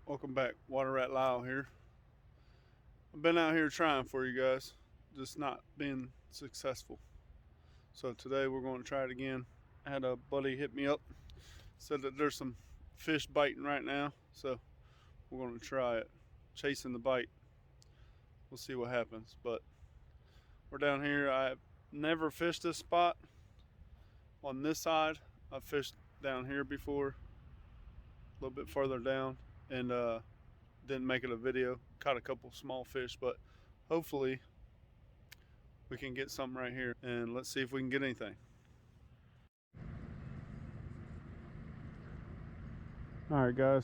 Welcome back, Water Rat Lyle here. I've been out here trying for you guys, just not being successful. So today we're going to try it again. I had a buddy hit me up, said that there's some fish biting right now, so we're going to try it. Chasing the bite. We'll see what happens. But we're down here. I've never fished this spot on this side. I've fished down here before, a little bit further down, and didn't make it a video. Caught a couple small fish, but hopefully we can get something right here, and let's see if we can get anything. All right, guys.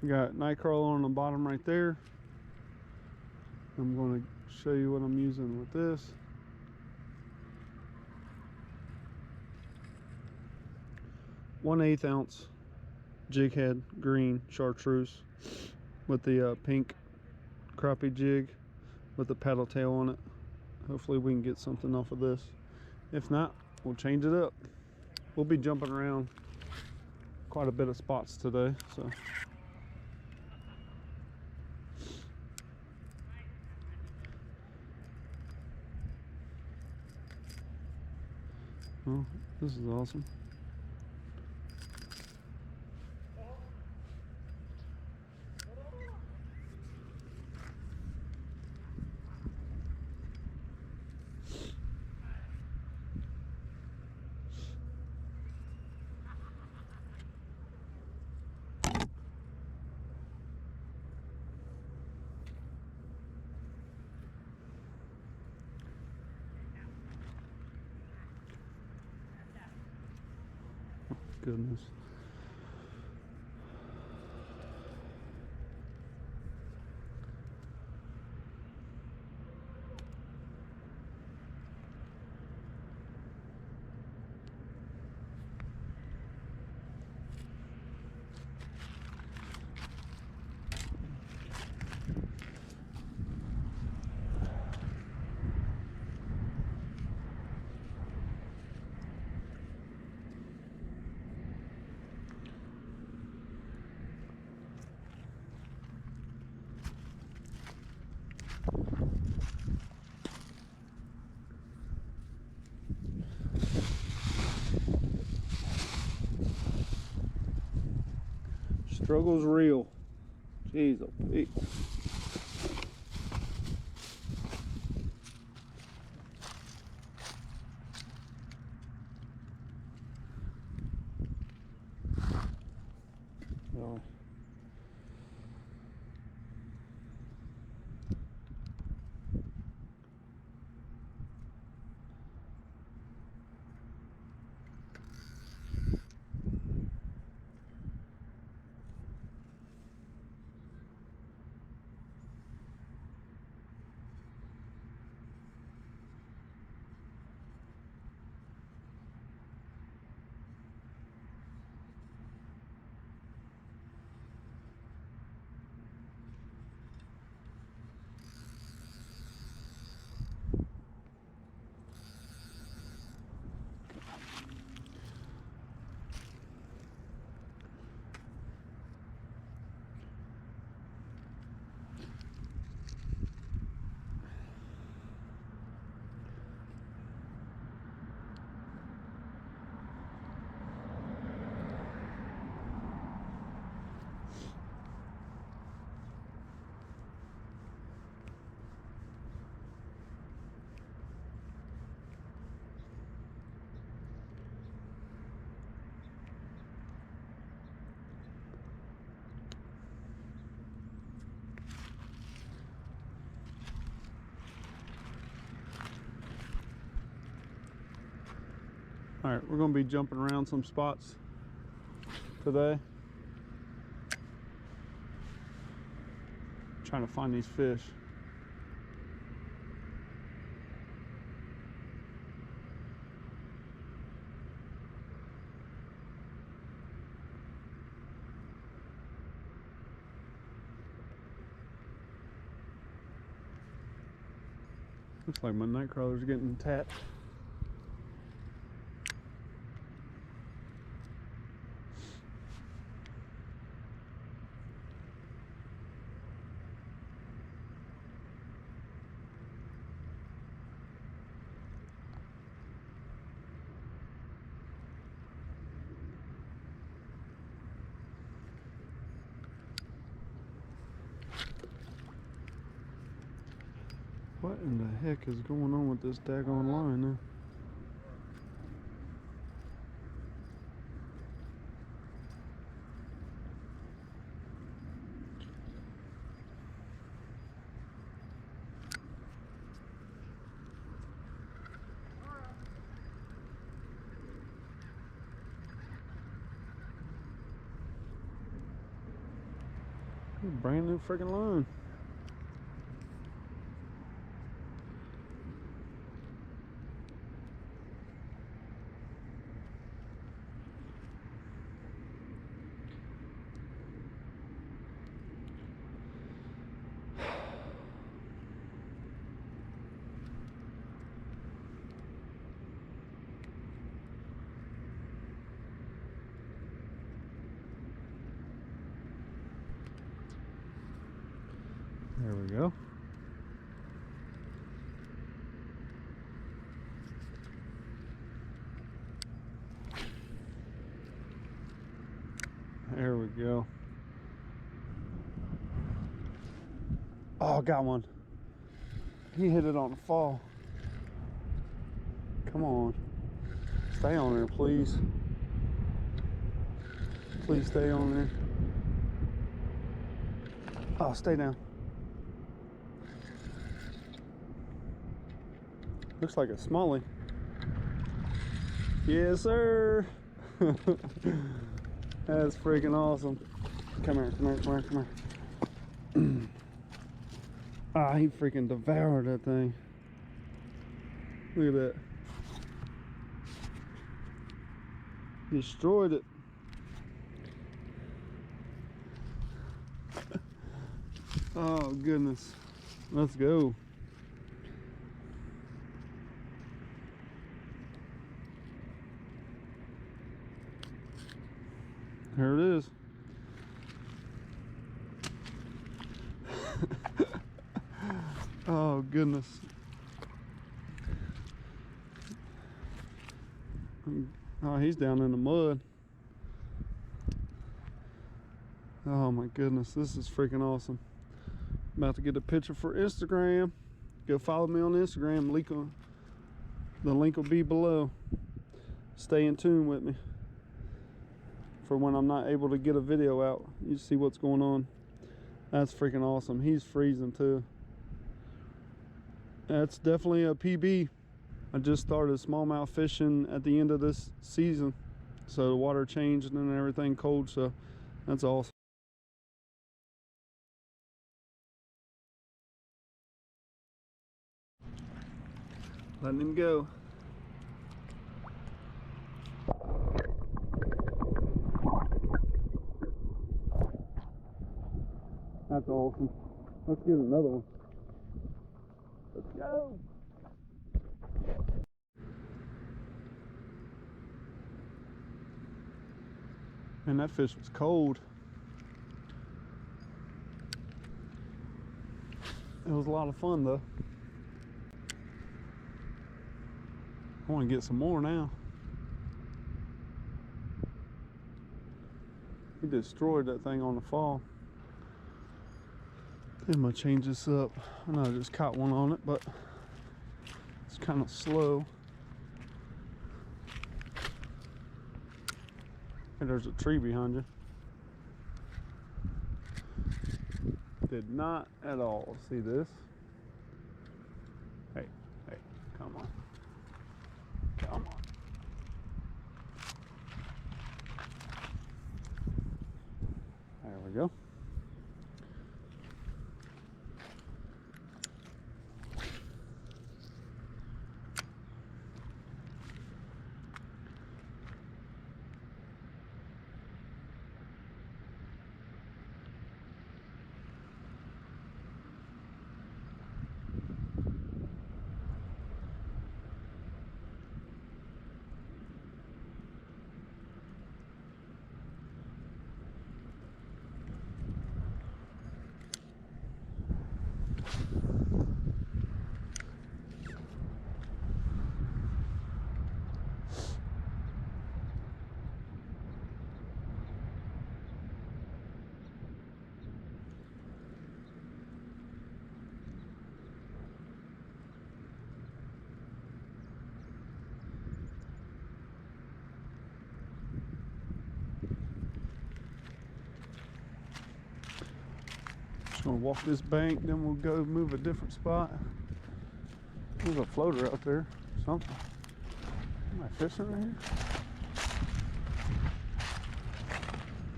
We got night crawler on the bottom right there. I'm going to show you what I'm using with this. ⅛ ounce jig head green chartreuse with the pink crappie jig with the paddle tail on it. Hopefully we can get something off of this. If not, we'll change it up. We'll be jumping around quite a bit of spots today, so well, this is awesome. Goodness. Struggle's real. Jeez, oh Pete. Oh. All right, we're going to be jumping around some spots today, trying to find these fish. Looks like my night crawler's getting tapped. in the heck is going on with this daggone line now? Brand new freaking line. There we go. There we go. Oh, got one. He hit it on the fall. Come on. Stay on there, please. Please stay on there. Oh, stay down. Looks like a smallie. Yes, sir. That's freaking awesome. Come here, come here, come here, come here. Ah, he freaking devoured that thing. Look at that. Destroyed it. Oh, goodness. Let's go. Here it is. Oh, goodness. Oh, he's down in the mud. Oh my goodness, this is freaking awesome. About to get a picture for Instagram. Go follow me on Instagram. The link will be below. Stay in tune with me for when I'm not able to get a video out. You see what's going on. That's freaking awesome. He's freezing too. That's definitely a PB. I just started smallmouth fishing at the end of this season, so the water changed and everything cold, so that's awesome. Letting him go. That's awesome. Let's get another one. Let's go. Man, that fish was cold. It was a lot of fun though. I want to get some more now. He destroyed that thing on the fall. I'm gonna change this up. I know I just caught one on it, but it's kind of slow. And there's a tree behind you. Did not at all see this. Hey, hey, come on. Come on. There we go. We'll walk this bank, then we'll go move a different spot. There's a floater out there, something. Am I fishing right here?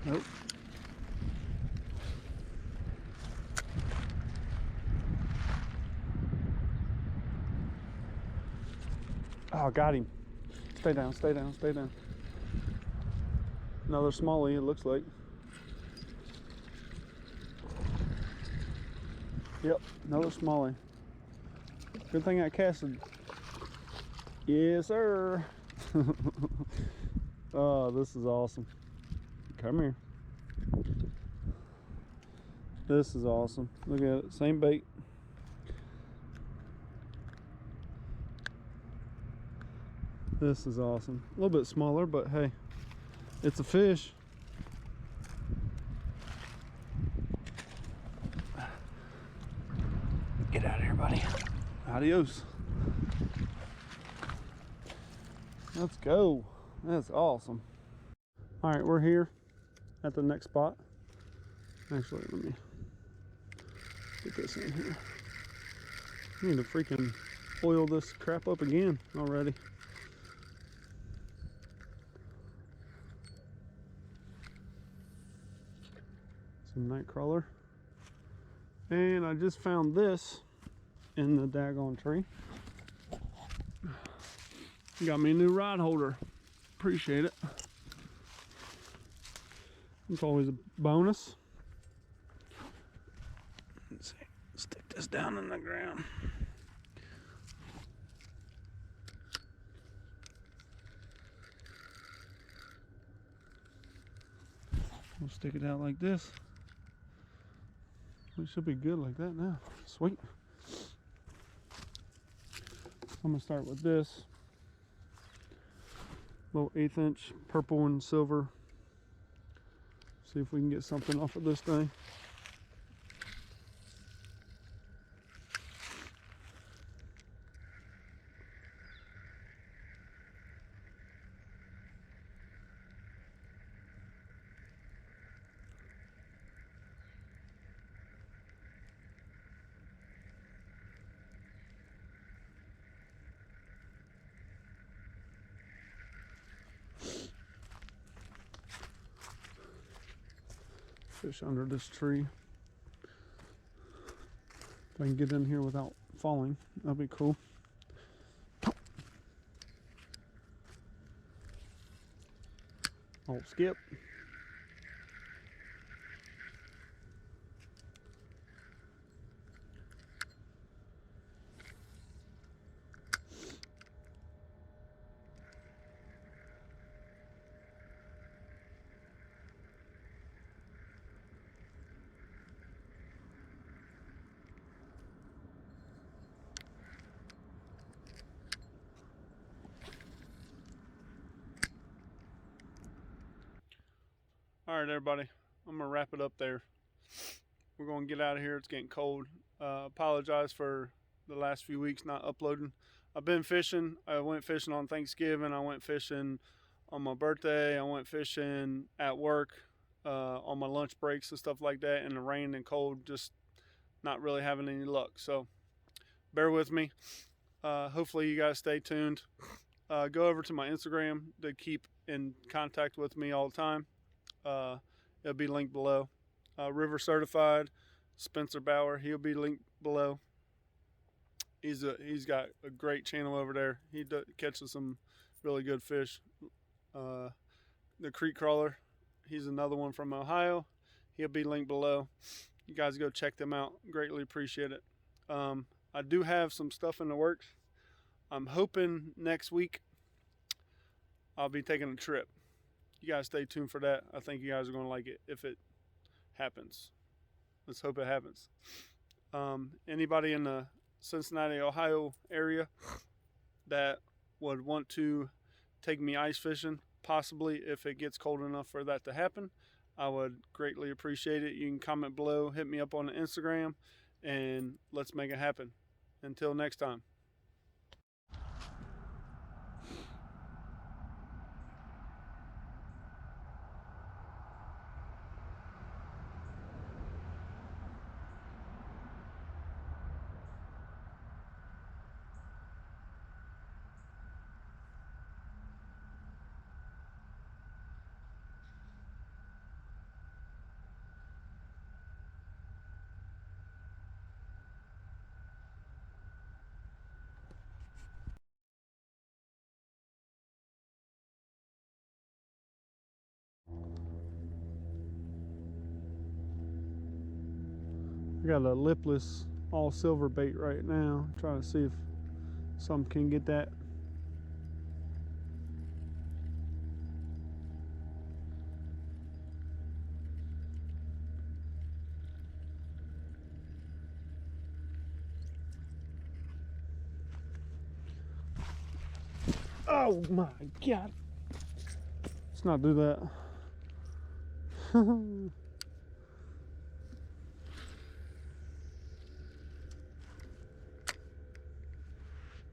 Nope. Oh, got him. Stay down, stay down, stay down. Another smallie, it looks like. Yep, another smallie. Good thing I casted. Yes, sir. Oh, this is awesome. Come here. This is awesome. Look at it, same bait. This is awesome. A little bit smaller, but hey, it's a fish. Get out of here, buddy. Adios. Let's go. That's awesome. All right, we're here at the next spot. Actually, let me get this in here. I need to freaking oil this crap up again already. Some night crawler. And I just found this in the daggone tree. Got me a new rod holder. Appreciate it. It's always a bonus. Let's see. Stick this down in the ground. We'll stick it out like this. We should be good like that now. Sweet. I'm gonna start with this little 1/8 inch purple and silver. See if we can get something off of this thing. Fish under this tree. If I can get in here without falling, that'd be cool. Oh, skip. All right, everybody, I'm gonna wrap it up there. We're gonna get out of here. It's getting cold. Apologize for the last few weeks not uploading. I've been fishing. I went fishing on Thanksgiving. I went fishing on my birthday. I went fishing at work on my lunch breaks and stuff like that. In the rain and cold, just not really having any luck. So bear with me. Hopefully you guys stay tuned. Go over to my Instagram to keep in contact with me all the time. It'll be linked below. River Certified, Spencer Bauer, he'll be linked below. He's got a great channel over there. He catches some really good fish. The Creek Crawler, he's another one from Ohio. He'll be linked below. You guys go check them out. Greatly appreciate it. I do have some stuff in the works. I'm hoping next week I'll be taking a trip. You guys stay tuned for that. I think you guys are going to like it if it happens. Let's hope it happens. Anybody in the Cincinnati, Ohio area that would want to take me ice fishing, possibly if it gets cold enough for that to happen, I would greatly appreciate it. You can comment below, hit me up on the Instagram, and let's make it happen. Until next time. got a lipless all silver bait right now. Trying to see if some can get that. Oh my God. Let's not do that.